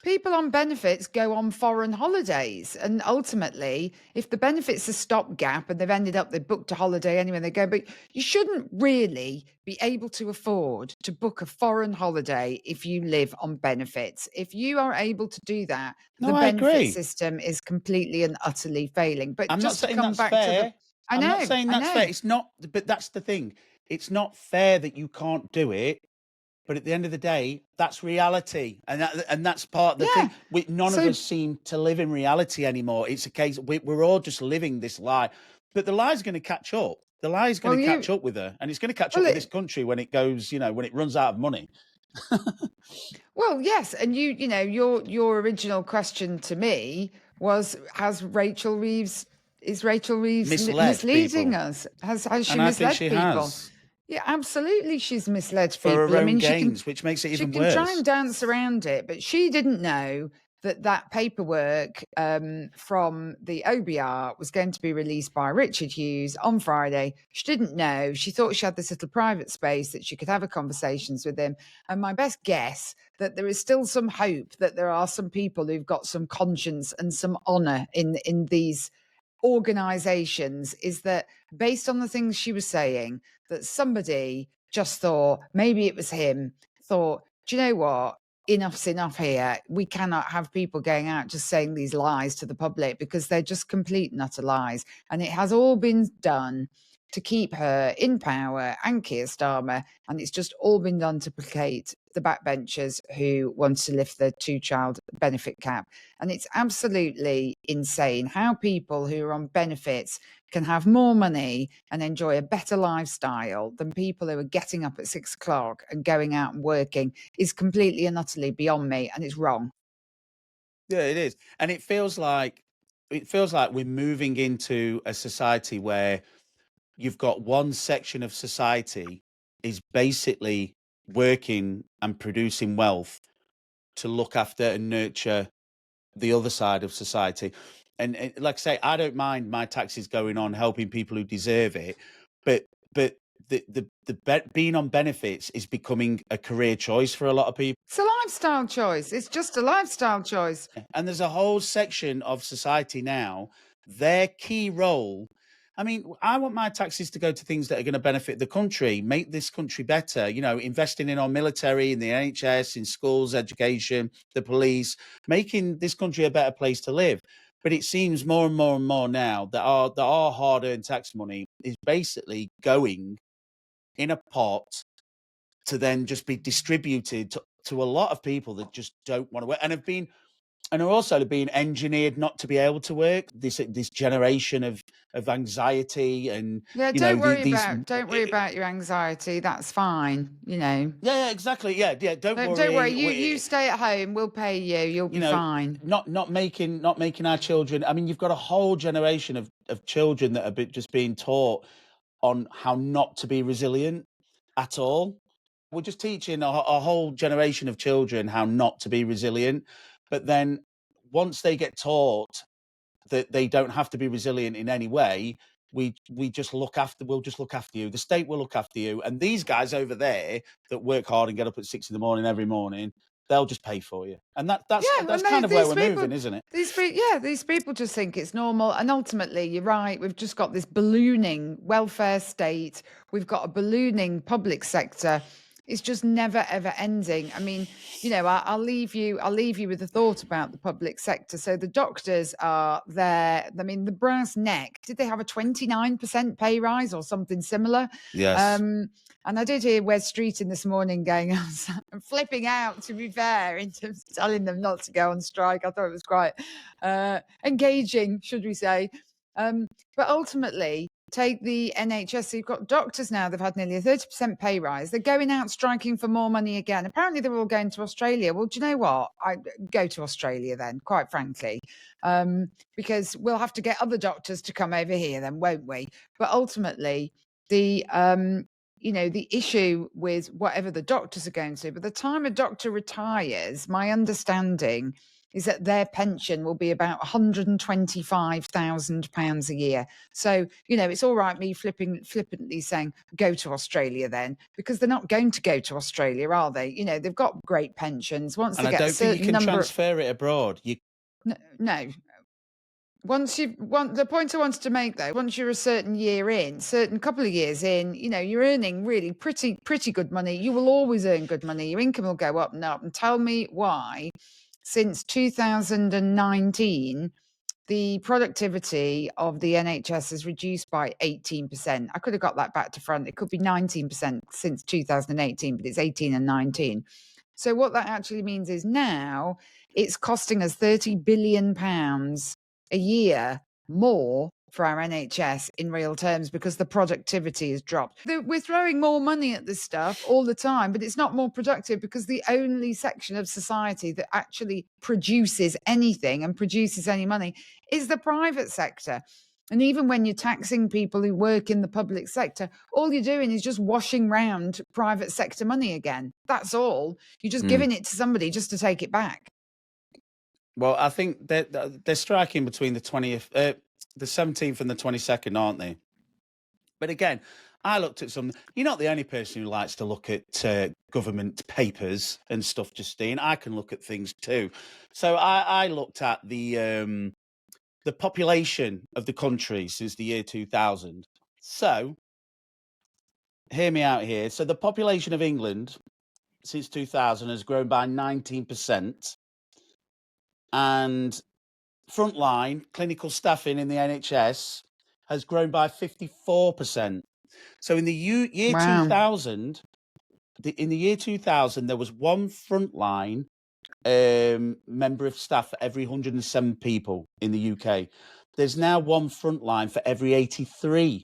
People on benefits go on foreign holidays, and ultimately, if the benefits are stopgap and they've booked a holiday anyway, they go, but you shouldn't really be able to afford to book a foreign holiday if you live on benefits. If you are able to do that, the benefit system is completely and utterly failing. But I'm not saying that's fair. I'm not saying that's fair. It's not, but that's the thing. It's not fair that you can't do it. But at the end of the day, that's reality, and that's part of the thing. None of us seem to live in reality anymore. It's a case we're all just living this lie, but the lie's going to catch up. The lie's going to catch up with her, and it's going to catch up with this country when it goes, when it runs out of money. Well, yes, and your original question to me was: Is Rachel Reeves misleading us? Has she misled people? Yeah, absolutely. She's misled people. For her own gains, which makes it even worse. She can try and dance around it, but she didn't know that paperwork from the OBR was going to be released by Richard Hughes on Friday. She didn't know. She thought she had this little private space that she could have her conversations with him. And my best guess that there is still some hope that there are some people who've got some conscience and some honour in these organisations is that based on the things she was saying, that somebody just thought, maybe it was him, thought, do you know what? Enough's enough here. We cannot have people going out just saying these lies to the public because they're just complete and utter lies. And it has all been done to keep her in power and Keir Starmer. And it's just all been done to placate the backbenchers who want to lift the two-child benefit cap. And it's absolutely insane how people who are on benefits can have more money and enjoy a better lifestyle than people who are getting up at 6 o'clock and going out and working is completely and utterly beyond me, and it's wrong. Yeah, it is. And it feels like we're moving into a society where you've got one section of society is basically working and producing wealth to look after and nurture the other side of society. And like I say, I don't mind my taxes going on helping people who deserve it, but being on benefits is becoming a career choice for a lot of people. It's a lifestyle choice. It's just a lifestyle choice. And there's a whole section of society now, their key role. I mean, I want my taxes to go to things that are going to benefit the country, make this country better, investing in our military, in the NHS, in schools, education, the police, making this country a better place to live. But it seems more and more and more now that our hard-earned tax money is basically going in a pot to then just be distributed to a lot of people that just don't want to work and are also being engineered not to be able to work. This generation of anxiety and Yeah, these. don't worry about your anxiety. That's fine. Yeah, exactly. Yeah. Don't worry. Don't worry. You stay at home. We'll pay you. You'll be fine. Not making our children. I mean, you've got a whole generation of children that are just being taught on how not to be resilient at all. We're just teaching a whole generation of children how not to be resilient. But then once they get taught that they don't have to be resilient in any way, we'll just look after you. The state will look after you. And these guys over there that work hard and get up at 6 a.m. every morning, they'll just pay for you. And that's kind of where we're moving, isn't it? These people just think it's normal. And ultimately, you're right. We've just got this ballooning welfare state. We've got a ballooning public sector. It's just never, ever ending. I mean, I'll leave you with a thought about the public sector. So the doctors are there. I mean, the brass neck, did they have a 29% pay rise or something similar? Yes. And I did hear Wes Streeting this morning going, I'm flipping out, to be fair, in terms of telling them not to go on strike. I thought it was quite engaging, should we say. But ultimately, take the NHS. So you've got doctors now, they've had nearly a 30% pay rise. They're going out striking for more money again. Apparently, they're all going to Australia. Well, do you know what? I go to Australia then, quite frankly, because we'll have to get other doctors to come over here then, won't we? But ultimately, the issue with whatever the doctors are going to, by the time a doctor retires, my understanding is that their pension will be about £125,000 a year. So, it's all right me flippantly saying, go to Australia then, because they're not going to go to Australia, are they? They've got great pensions. Once and they get I don't a certain think you can number, transfer it abroad. No. The point I wanted to make though, once you're a certain couple of years in, you're earning really pretty good money. You will always earn good money. Your income will go up and up. And tell me why, since 2019, the productivity of the NHS has reduced by 18%. I could have got that back to front. It could be 19% since 2018, but it's 18 and 19. So what that actually means is now it's costing us £30 billion a year more for our NHS in real terms because the productivity has dropped. We're throwing more money at this stuff all the time, but it's not more productive because the only section of society that actually produces anything and produces any money is the private sector. And even when you're taxing people who work in the public sector, all you're doing is just washing round private sector money again. That's all. You're just giving it to somebody just to take it back. Well, I think they're striking between the 17th and the 22nd, aren't they? But again, I looked at some. You're not the only person who likes to look at government papers and stuff, Justine. I can look at things too. So I looked at the the population of the country since the year 2000. So, hear me out here. So, the population of England since 2000 has grown by 19%, and frontline clinical staffing in the NHS has grown by 54%. So, in the year Wow. 2000, in the year 2000, there was one frontline member of staff for every 107 people in the UK. There's now one frontline for every 83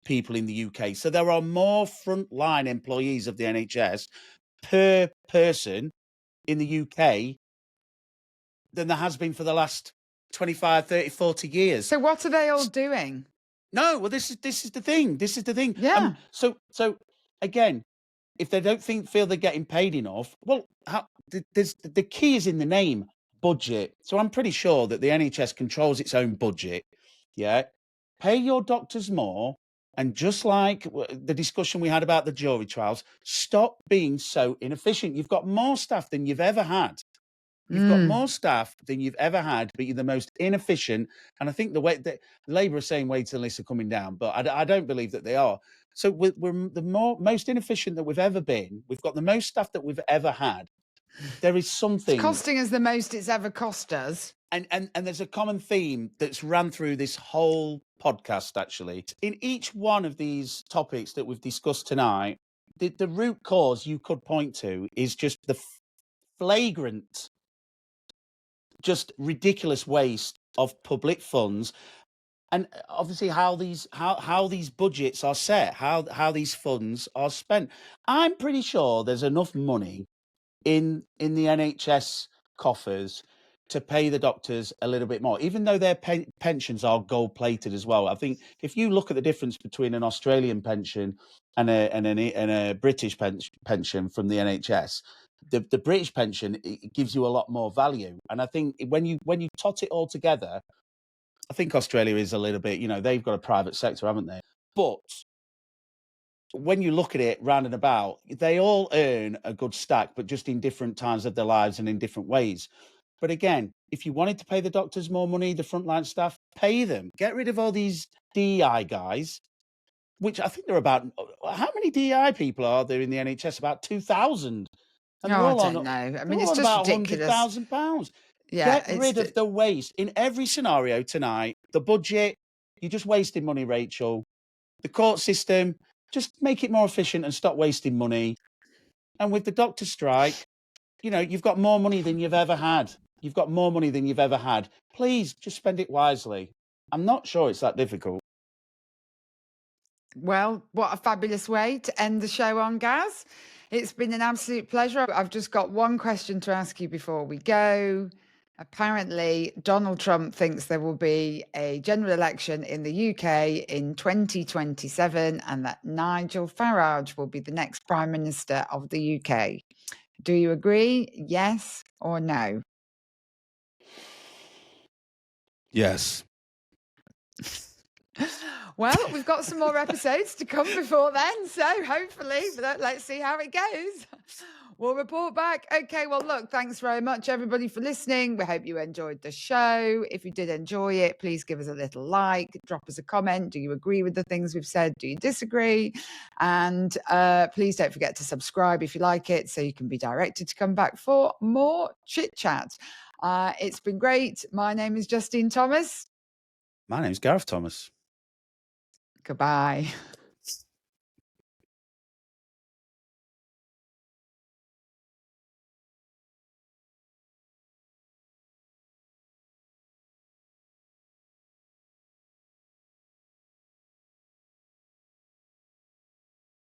people in the UK. So there are more frontline employees of the NHS per person in the UK than there has been for the last 25, 30, 40 years. So what are they all doing? No, well, this is the thing. This is the thing. Yeah. So again, if they don't feel they're getting paid enough, well, the key is in the name, budget. So I'm pretty sure that the NHS controls its own budget. Yeah, pay your doctors more, and just like the discussion we had about the jury trials, stop being so inefficient. You've got more staff than you've ever had. You've got more staff than you've ever had, but you're the most inefficient. And I think the way that Labour are saying waiting lists are coming down, but I don't believe that they are. So we're the most inefficient that we've ever been. We've got the most staff that we've ever had. There is something. It's costing us the most it's ever cost us. And there's a common theme that's ran through this whole podcast, actually. In each one of these topics that we've discussed tonight, the root cause you could point to is just the flagrant, just ridiculous waste of public funds, and obviously how these budgets are set, how these funds are spent. I'm pretty sure there's enough money in the NHS coffers to pay the doctors a little bit more, even though their pensions are gold plated as well. I think if you look at the difference between an Australian pension and a British pension from the NHS, the British pension, it gives you a lot more value. And I think when you tot it all together, I think Australia is a little bit, they've got a private sector, haven't they? But when you look at it round and about, they all earn a good stack, but just in different times of their lives and in different ways. But again, if you wanted to pay the doctors more money, the frontline staff, pay them. Get rid of all these DEI guys, which I think there are about, how many DEI people are there in the NHS? About 2,000. And I don't know. I mean, it's just about ridiculous. £100,000. Yeah, get rid of the waste. In every scenario tonight, the budget, you're just wasting money, Rachel. The court system, just make it more efficient and stop wasting money. And with the doctor strike, you've got more money than you've ever had. You've got more money than you've ever had. Please just spend it wisely. I'm not sure it's that difficult. Well, what a fabulous way to end the show on, Gaz. It's been an absolute pleasure. I've just got one question to ask you before we go. Apparently, Donald Trump thinks there will be a general election in the UK in 2027 and that Nigel Farage will be the next Prime Minister of the UK. Do you agree? Yes or no? Yes. Well, we've got some more episodes to come before then, so hopefully, let's see how it goes. We'll report back. Okay, well, look, thanks very much, everybody, for listening. We hope you enjoyed the show. If you did enjoy it, please give us a little like, drop us a comment. Do you agree with the things we've said? Do you disagree? And please don't forget to subscribe if you like it, so you can be directed to come back for more chit-chat. It's been great. My name is Justine Thomas. My name's Gareth Thomas. Goodbye.